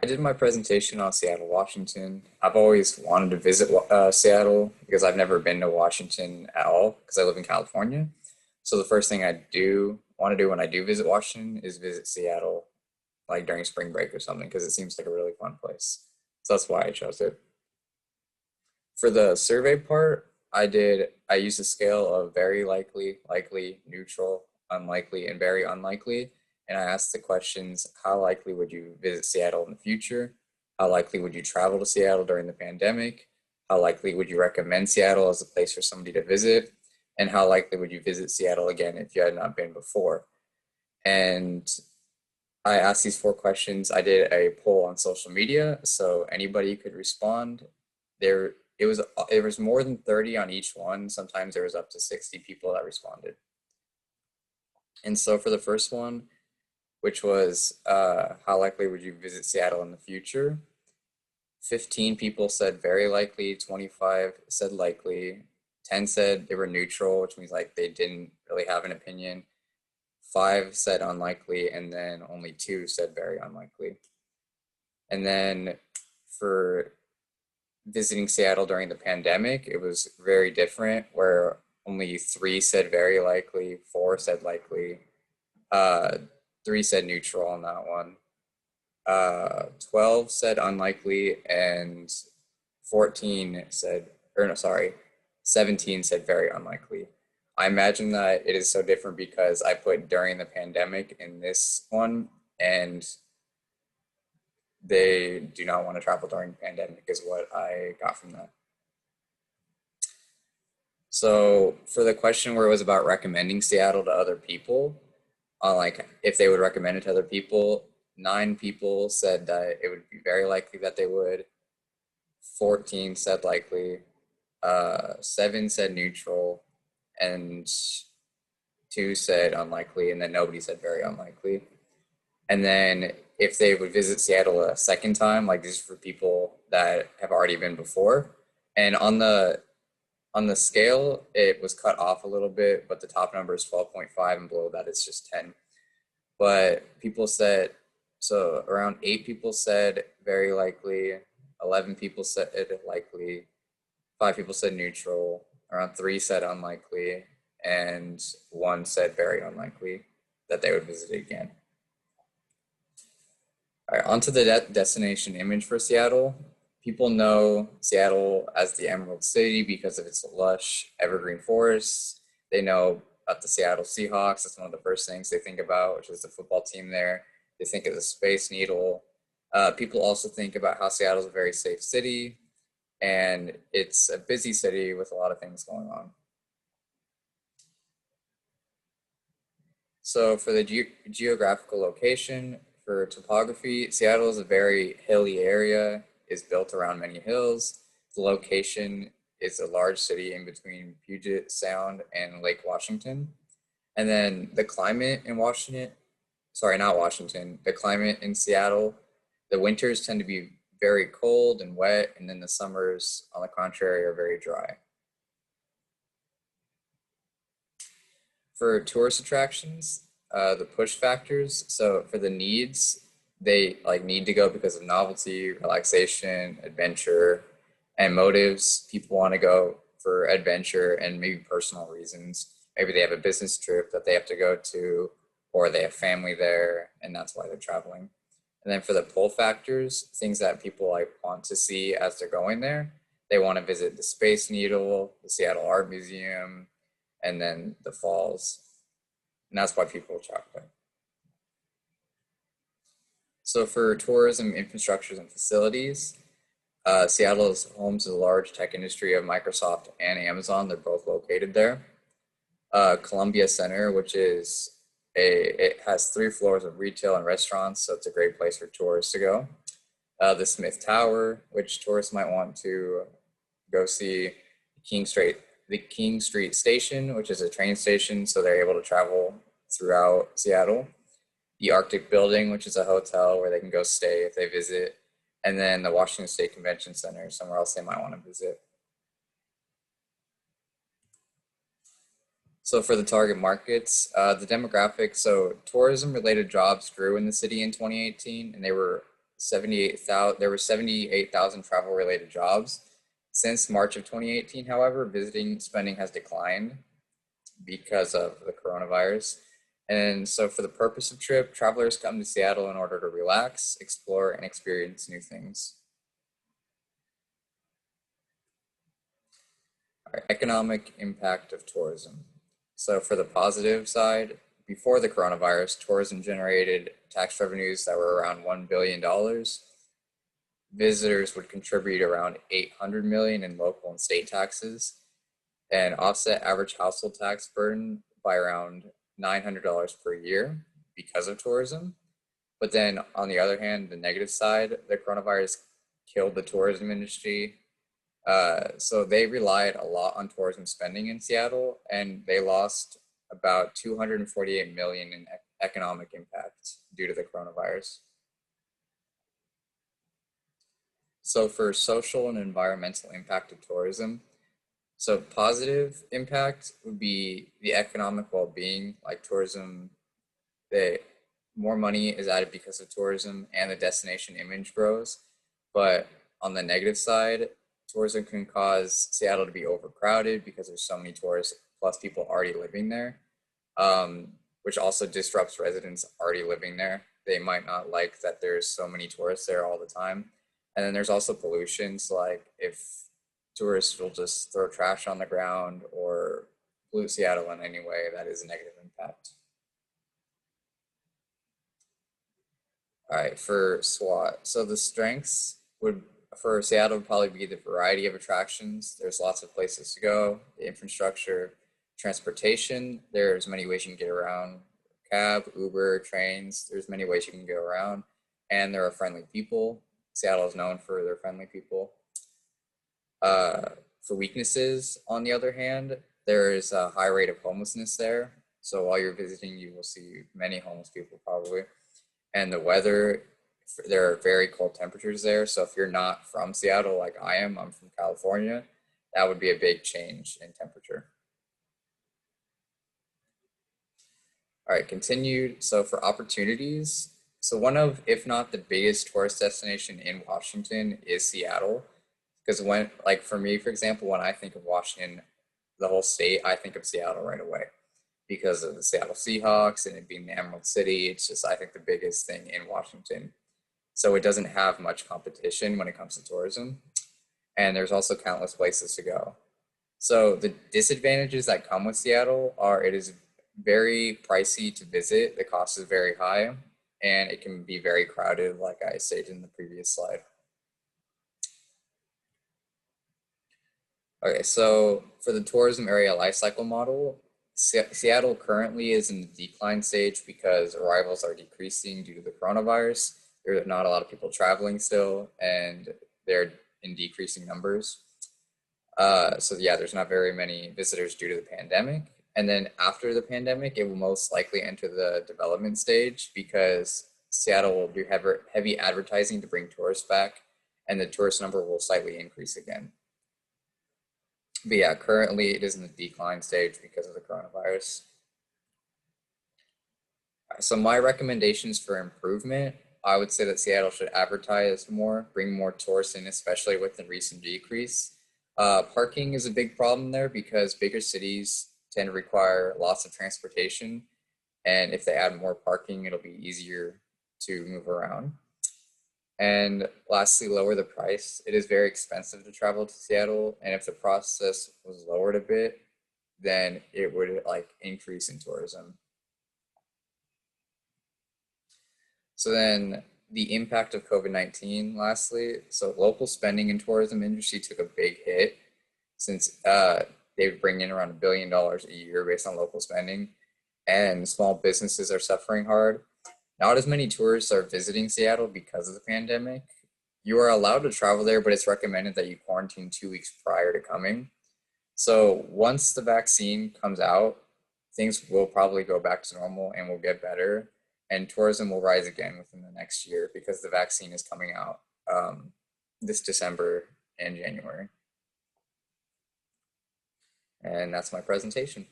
I did my presentation on Seattle, Washington. I've always wanted to visit Seattle because I've never been to Washington at all because I live in California. So the first thing I do want to do when I do visit Washington is visit Seattle, like during spring break or something, because it seems like a really fun place. So that's why I chose it. For the survey part, I used a scale of very likely, likely, neutral, unlikely, and very unlikely. And I asked the questions, how likely would you visit Seattle in the future? How likely would you travel to Seattle during the pandemic? How likely would you recommend Seattle as a place for somebody to visit? And how likely would you visit Seattle again if you had not been before? And I asked these four questions. I did a poll on social media, so anybody could respond. There was more than 30 on each one. Sometimes there was up to 60 people that responded. And so for the first one, which was how likely would you visit Seattle in the future? 15 people said very likely, 25 said likely, 10 said they were neutral, which means like they didn't really have an opinion. 5 said unlikely, and then only 2 said very unlikely. And then for visiting Seattle during the pandemic, it was very different, where only 3 said very likely, 4 said likely, uh, 3 said neutral on that one. 12 said unlikely, and 14 said, or no, sorry, 17 said very unlikely. I imagine that it is so different because I put during the pandemic in this one, and they do not want to travel during the pandemic, is what I got from that. So for the question where it was about recommending Seattle to other people, on like if they would recommend it to other people, 9 people said that it would be very likely that they would. 14 said likely. 7 said neutral, and 2 said unlikely, and then nobody said very unlikely. And then if they would visit Seattle a second time, like this is for people that have already been before. And on the scale, it was cut off a little bit, but the top number is 12.5, and below that it's just 10. But people said, so around 8 people said very likely, 11 people said likely, 5 people said neutral, around 3 said unlikely, and 1 said very unlikely that they would visit it again. All right, onto the destination image for Seattle. People know Seattle as the Emerald City because of its lush evergreen forests. They know about the Seattle Seahawks. That's one of the first things they think about, which is the football team there. They think of the Space Needle. People also think about how Seattle is a very safe city, and it's a busy city with a lot of things going on. So for the geographical location, for topography, Seattle is a very hilly area, is built around many hills. The location is a large city in between Puget Sound and Lake Washington. And then the climate in Washington, sorry, not Washington, the climate in Seattle, the winters tend to be very cold and wet, and then the summers, on the contrary, are very dry. For tourist attractions, the push factors. So for the needs, they like need to go because of novelty, relaxation, adventure, and motives. People want to go for adventure and maybe personal reasons. Maybe they have a business trip that they have to go to, or they have family there, and that's why they're traveling. And then for the pull factors, things that people like want to see as they're going there, they want to visit the Space Needle, the Seattle Art Museum, and then the falls. And that's why people travel there. So for tourism infrastructures and facilities, Seattle is home to the large tech industry of Microsoft and Amazon. They're both located there. Columbia Center, it has 3 floors of retail and restaurants, so it's a great place for tourists to go. The Smith Tower, which tourists might want to go see. King Street, the King Street Station, which is a train station, so they're able to travel throughout Seattle. The Arctic Building, which is a hotel where they can go stay if they visit. And then the Washington State Convention Center, somewhere else they might want to visit. So for the target markets, the demographics, so tourism related jobs grew in the city in 2018, and they were there were 78,000 travel related jobs. Since March of 2018, however, visiting spending has declined because of the coronavirus. And so for the purpose of trip, travelers come to Seattle in order to relax, explore, and experience new things. All right, economic impact of tourism. So for the positive side, before the coronavirus, tourism generated tax revenues that were around $1 billion. Visitors would contribute around 800 million in local and state taxes and offset average household tax burden by around $900 per year because of tourism. But then on the other hand, the negative side, the coronavirus killed the tourism industry. So they relied a lot on tourism spending in Seattle, and they lost about 248 million in economic impact due to the coronavirus. So for social and environmental impact of tourism, so positive impact would be the economic well-being, like tourism, the more money is added because of tourism and the destination image grows. But on the negative side, tourism can cause Seattle to be overcrowded because there's so many tourists plus people already living there, which also disrupts residents already living there. They might not like that there's so many tourists there all the time. And then there's also pollution. So like if tourists will just throw trash on the ground or pollute Seattle in any way, that is a negative impact. All right, for SWOT. So the strengths would for Seattle would probably be the variety of attractions. There's lots of places to go, the infrastructure, transportation. There's many ways you can get around. Cab, Uber, trains, there's many ways you can go around. And there are friendly people. Seattle is known for their friendly people. For weaknesses, on the other hand, there is a high rate of homelessness there. So while you're visiting, you will see many homeless people probably. And the weather, there are very cold temperatures there. So if you're not from Seattle like I am, I'm from California, that would be a big change in temperature. All right, continued. So for opportunities, so one of, if not the biggest tourist destination in Washington is Seattle. Because when, like for me, for example, when I think of Washington, the whole state, I think of Seattle right away because of the Seattle Seahawks and it being the Emerald City. It's just, I think, the biggest thing in Washington. So it doesn't have much competition when it comes to tourism. And there's also countless places to go. So the disadvantages that come with Seattle are it is very pricey to visit. The cost is very high and it can be very crowded, like I stated in the previous slide. Okay, so for the tourism area lifecycle model, Seattle currently is in the decline stage because arrivals are decreasing due to the coronavirus. There are not a lot of people traveling still, and they're in decreasing numbers. So yeah, there's not very many visitors due to the pandemic. And then after the pandemic, it will most likely enter the development stage because Seattle will do heavy advertising to bring tourists back, and the tourist number will slightly increase again. But yeah, currently it is in the decline stage because of the coronavirus. So my recommendations for improvement, I would say that Seattle should advertise more, bring more tourists in, especially with the recent decrease. Parking is a big problem there because bigger cities tend to require lots of transportation. And if they add more parking, it'll be easier to move around. And lastly, lower the price. It is very expensive to travel to Seattle. And if the process was lowered a bit, then it would like increase in tourism. So then the impact of COVID-19 lastly. So local spending in tourism industry took a big hit since they would bring in around $1 billion a year based on local spending. And small businesses are suffering hard. Not as many tourists are visiting Seattle because of the pandemic. You are allowed to travel there, but it's recommended that you quarantine 2 weeks prior to coming. So once the vaccine comes out, things will probably go back to normal and will get better. And tourism will rise again within the next year because the vaccine is coming out this December and January. And that's my presentation.